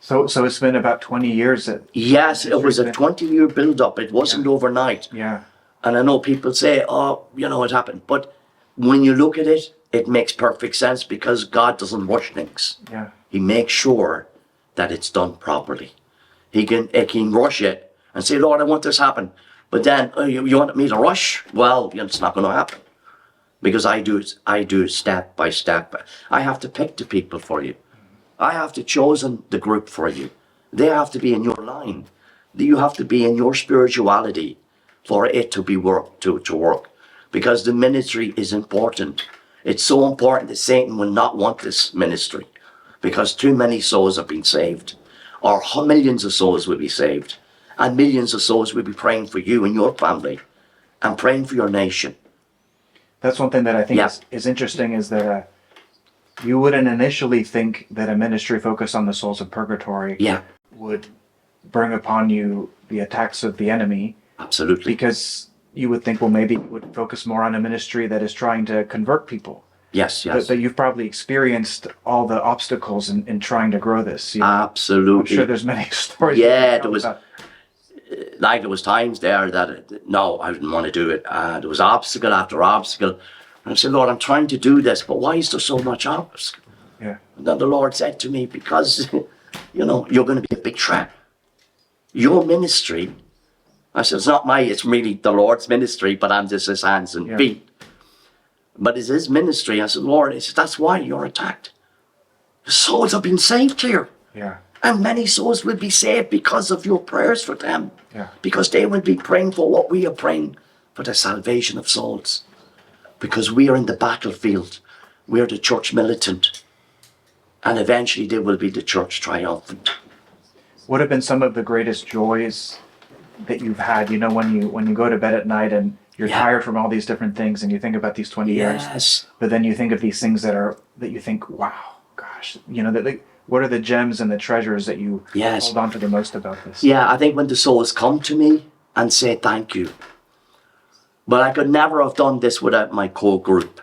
So it's been about 20 years that... Yes, it was a 20-year build-up. It wasn't overnight. Yeah. And I know people say, oh, you know, it happened. But when you look at it, it makes perfect sense because God doesn't rush things. Yeah. He makes sure that it's done properly. He can rush it and say, Lord, I want this to happen. But then, you want me to rush? Well, it's not going to happen. Because I do step by step. I have to pick the people for you. I have to chosen the group for you. They have to be in your line. You have to be in your spirituality for it to work. Because the ministry is important. It's so important that Satan will not want this ministry. Because too many souls have been saved. Or millions of souls will be saved. And millions of souls will be praying for you and your family. And praying for your nation. That's one thing that I think is interesting is that you wouldn't initially think that a ministry focused on the souls of purgatory would bring upon you the attacks of the enemy. Absolutely. Because you would think, well, maybe it would focus more on a ministry that is trying to convert people. Yes. But you've probably experienced all the obstacles in trying to grow this. Absolutely. I'm sure there's many stories. Yeah, there was times there that, no, I didn't want to do it. There was obstacle after obstacle. And I said, Lord, I'm trying to do this, but why is there so much obstacle? Yeah. And then the Lord said to me, because, you're going to be a big threat. Your ministry, I said, it's really the Lord's ministry, but I'm just his hands and feet. But it's his ministry. I said, Lord, that's why you're attacked. The souls have been saved here. Yeah. And many souls will be saved because of your prayers for them. Yeah. Because they will be praying for what we are praying for, the salvation of souls. Because we are in the battlefield. We are the church militant. And eventually they will be the church triumphant. What have been some of the greatest joys that you've had, when you go to bed at night and you're tired from all these different things and you think about these 20 years, but then you think of these things that you think, wow, gosh, what are the gems and the treasures that you hold on to the most about this? Yeah, I think when the souls come to me and say thank you. But I could never have done this without my core group.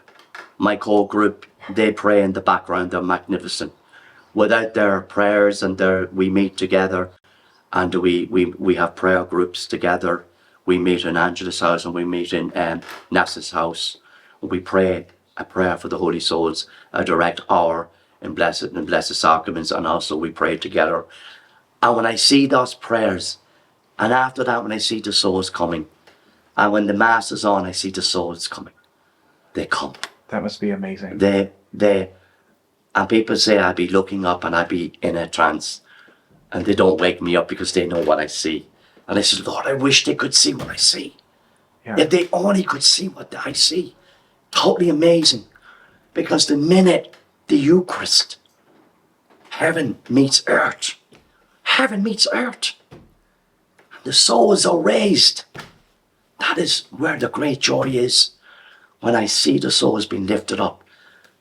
My core group, they pray in the background, they're magnificent. Without their prayers we meet together and we have prayer groups together. We meet in Angela's house and we meet in Nessa's house. We pray a prayer for the Holy Souls, a direct hour in blessed sacraments, and also we pray together. And when I see those prayers, and after that when I see the souls coming, and when the Mass is on, I see the souls coming. They come. That must be amazing. And people say I'd be looking up and I'd be in a trance. And they don't wake me up because they know what I see. And I said, Lord, I wish they could see what I see. Yeah. If they only could see what I see. Totally amazing. Because the minute the Eucharist, heaven meets earth. Heaven meets earth. The souls are raised. That is where the great joy is. When I see the souls being lifted up,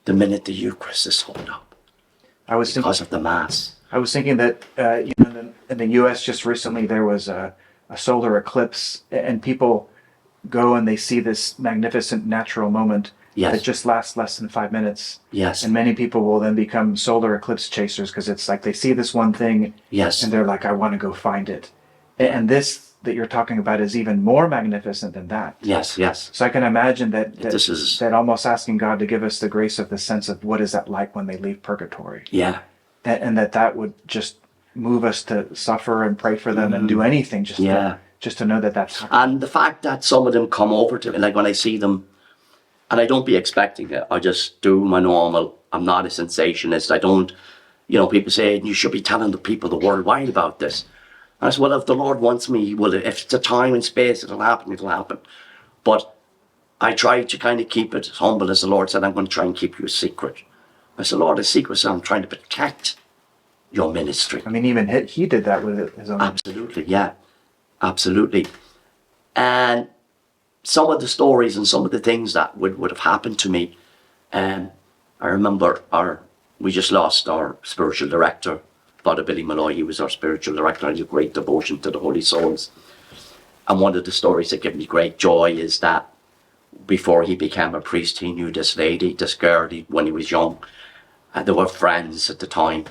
the minute the Eucharist is opened up. Because of the Mass. I was thinking that, in the U.S. just recently there was a solar eclipse, and people go and they see this magnificent natural moment that just lasts less than 5 minutes. Yes. And many people will then become solar eclipse chasers because it's like they see this one thing and they're like, I want to go find it. And this that you're talking about is even more magnificent than that. Yes. So I can imagine that almost asking God to give us the grace of the sense of what is that like when they leave purgatory. Yeah. And that would just move us to suffer and pray for them and do anything just to know that that's happening. And the fact that some of them come over to me, like when I see them, and I don't be expecting it, I just do my normal, I'm not a sensationalist, I don't, people say, you should be telling the people the worldwide about this. And I said, well, if the Lord wants me, he will. If it's a time and space, it'll happen. But I try to kind of keep it as humble as the Lord said, I'm going to try and keep you a secret. I said, Lord, a secret, so I'm trying to protect your ministry. I mean, even he did that with his own. Absolutely, yeah. Absolutely. And some of the stories and some of the things that would have happened to me, I remember we just lost our spiritual director, Father Billy Malloy. He was our spiritual director and had a great devotion to the Holy Souls. And one of the stories that gave me great joy is that before he became a priest, he knew this lady, this girl, when he was young. And they were friends at the time.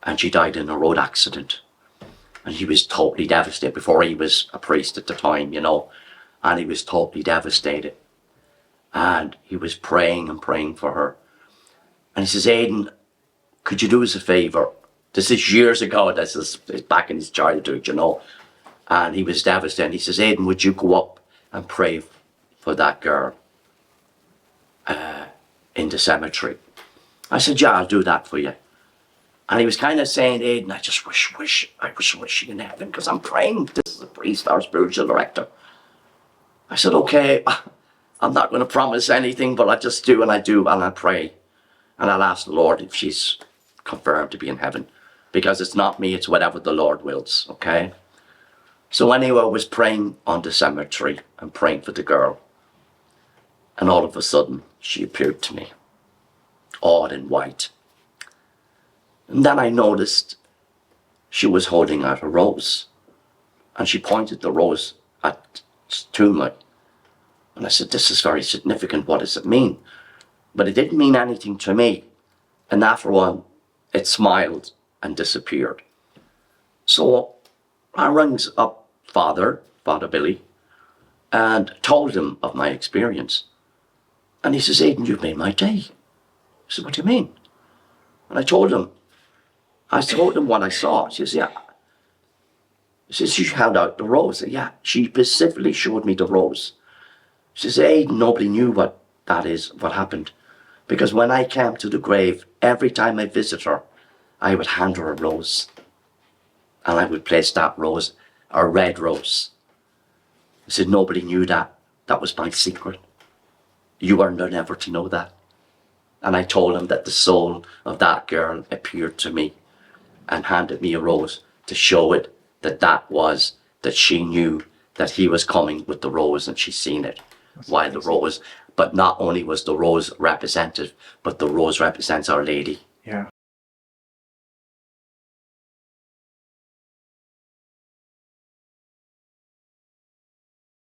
and she died in a road accident. And he was totally devastated before he was a priest at the time, you know, and he was totally devastated. And he was praying and praying for her. And he says, Aidan, could you do us a favour? This is years ago, this is back in his childhood, you know. And he was devastated. He says, Aidan, would you go up and pray for that girl in the cemetery? I said, yeah, I'll do that for you. And he was kind of saying, Aidan, I just wish you in heaven, because I'm praying. This is a priest, our spiritual director. I said, okay, I'm not going to promise anything, but I just do, and I pray. And I'll ask the Lord if she's confirmed to be in heaven, because it's not me, it's whatever the Lord wills, okay? So anyway, I was praying on the cemetery and praying for the girl. And all of a sudden, she appeared to me, all in white. And then I noticed she was holding out a rose. And she pointed the rose to me. And I said, this is very significant. What does it mean? But it didn't mean anything to me. And after a while, it smiled and disappeared. So I rang up Father Billy, and told him of my experience. And he says, Aidan, you've made my day. I said, what do you mean? And I told him what I saw. She says, yeah. He says, she held out the rose. I said, yeah, she specifically showed me the rose. She says, Aidan, nobody knew what that is, what happened. Because when I came to the grave, every time I visit her, I would hand her a rose. And I would place that rose, a red rose. I said, nobody knew that. That was my secret. You are never to know that. And I told him that the soul of that girl appeared to me and handed me a rose to show it that she knew that he was coming with the rose, and she's seen it. While the rose, but not only was the rose representative, but the rose represents Our Lady.